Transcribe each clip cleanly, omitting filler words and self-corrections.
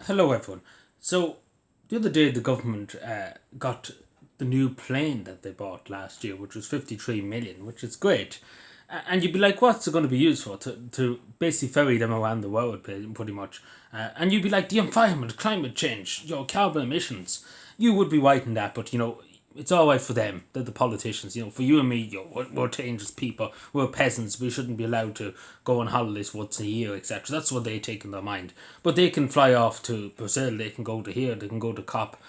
Hello, everyone. So, the other day, the government got the new plane that they bought last year, which was 53 million, which is great. And you'd be like, what's it going to be used for? To basically ferry them around the world, pretty much. And you'd be like, the environment, climate change, carbon emissions. You would be right in that, but it's all right for them. They're the politicians. For you and me, we're dangerous people. We're peasants. We shouldn't be allowed to go on holidays once a year, etc. That's what they take in their mind. But they can fly off to Brazil. They can go to here. They can go to COP.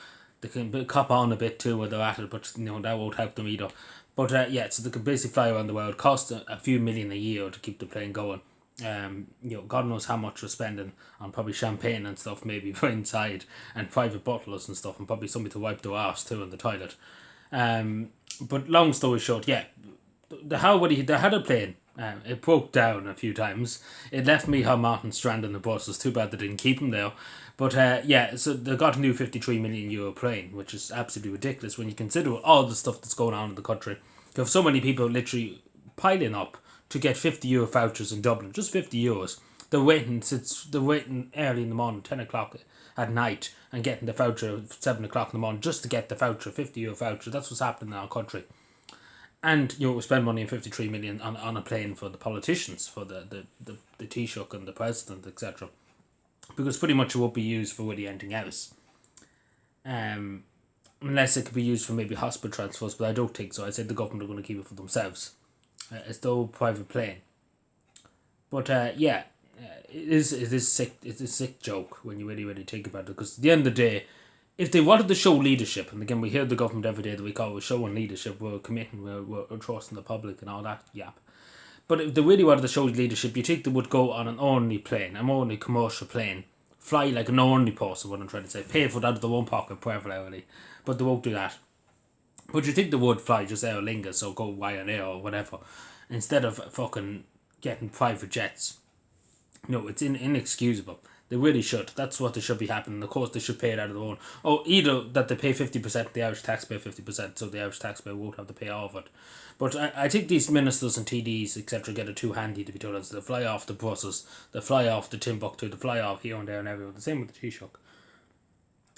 They can cop on a bit too where they're at it, but that won't help them either. But yeah, so they can basically fly around the world. Cost a few million a year to keep the plane going. God knows how much we're spending on probably champagne and stuff, maybe for inside, and private butlers and stuff, and probably somebody to wipe their arse too in the toilet. But long story short, yeah, they had a plane. It broke down a few times. It left Micheál Martin stranded in the bus. It's too bad they didn't keep him there. But yeah, so they got a new 53 million euro plane, which is absolutely ridiculous when you consider all the stuff that's going on in the country. You have so many people literally piling up to get €50 vouchers in Dublin, just €50. They're waiting early in the morning, 10 o'clock at night, and getting the voucher at 7 o'clock in the morning just to get the voucher, €50 voucher. That's what's happening in our country. And we spend money in 53 million on a plane for the politicians, for the Taoiseach and the president, etc. Because pretty much it won't be used for really anything else. Unless it could be used for maybe hospital transfers, but I don't think so. I said the government are going to keep it for themselves. It's the old private plane. But yeah, it is sick. It's a sick joke when you really think about it. Because at the end of the day, if they wanted to show leadership, and again we hear the government every day that we call we're showing leadership, we're committing, we're trusting the public and all that yap. But if they really wanted to show leadership, you think they would go on an only plane, an only commercial plane, fly like an only person. What I'm trying to say, pay for that out of their own pocket, preferably, but they won't do that. But you think they would fly just Aer Lingus or go Ryanair or whatever, instead of fucking getting private jets. No, it's inexcusable. They really should. That's what they should be happening. Of course, they should pay it out of their own. Oh, either that they pay 50%, the Irish taxpayer 50%, so the Irish taxpayer won't have to pay all of it. But I think these ministers and TDs, etc., get it too handy to be told us. They fly off to Brussels, they fly off to Timbuktu, they fly off here and there and everywhere. The same with the Taoiseach.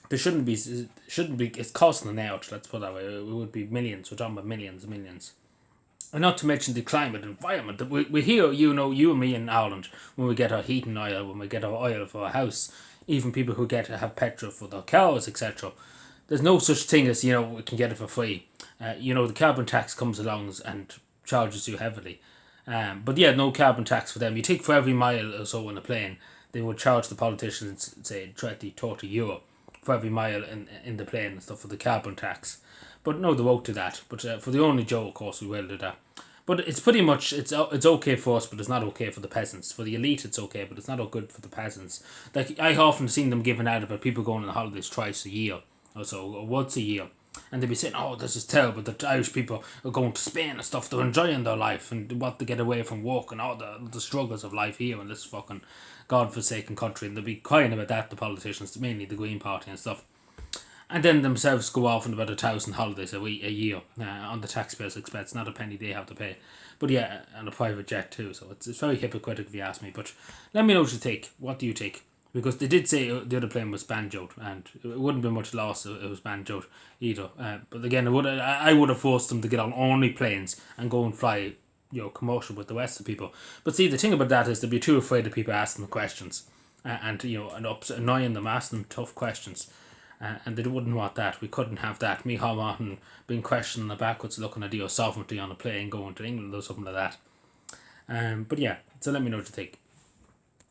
There shouldn't be, it's costing an out, let's put it that way. It would be millions, we're talking about millions and millions. And not to mention the climate environment. We hear, you and me in Ireland, when we get our heating oil, when we get our oil for our house, even people who get to have petrol for their cars, etc. There's no such thing as, we can get it for free. The carbon tax comes along and charges you heavily. But yeah, no carbon tax for them. You take for every mile or so on a plane, they would charge the politicians, say, 20, €30 for every mile in the plane and stuff for the carbon tax. But no, they won't do that. But for the only Joe, of course, we will do that. But it's pretty much, it's okay for us, but it's not okay for the peasants. For the elite, it's okay, but it's not all good for the peasants. Like, I often seen them giving out about people going on holidays twice a year, or so, or once a year. And they'd be saying, oh, this is terrible, the Irish people are going to Spain and stuff, they're enjoying their life, and what to get away from work, and all the struggles of life here in this fucking godforsaken country. And they'd be crying about that, the politicians, mainly the Green Party and stuff, and then themselves go off on about 1,000 holidays a year on the taxpayers' expense, not a penny they have to pay. But yeah, and a private jet too, so it's very hypocritical if you ask me. But let me know what you think. What do you think? Because they did say the other plane was banjoed, and it wouldn't be much loss if it was banjoed either. But again, I would have forced them to get on only planes and go and fly, commercial with the rest of the people. But see, the thing about that is they'd be too afraid of people asking them questions, and annoying them, asking them tough questions. And they wouldn't want that. We couldn't have that. Micheál Martin being questioning the backwards, looking at your sovereignty on a plane going to England or something like that. But yeah, so let me know what you think.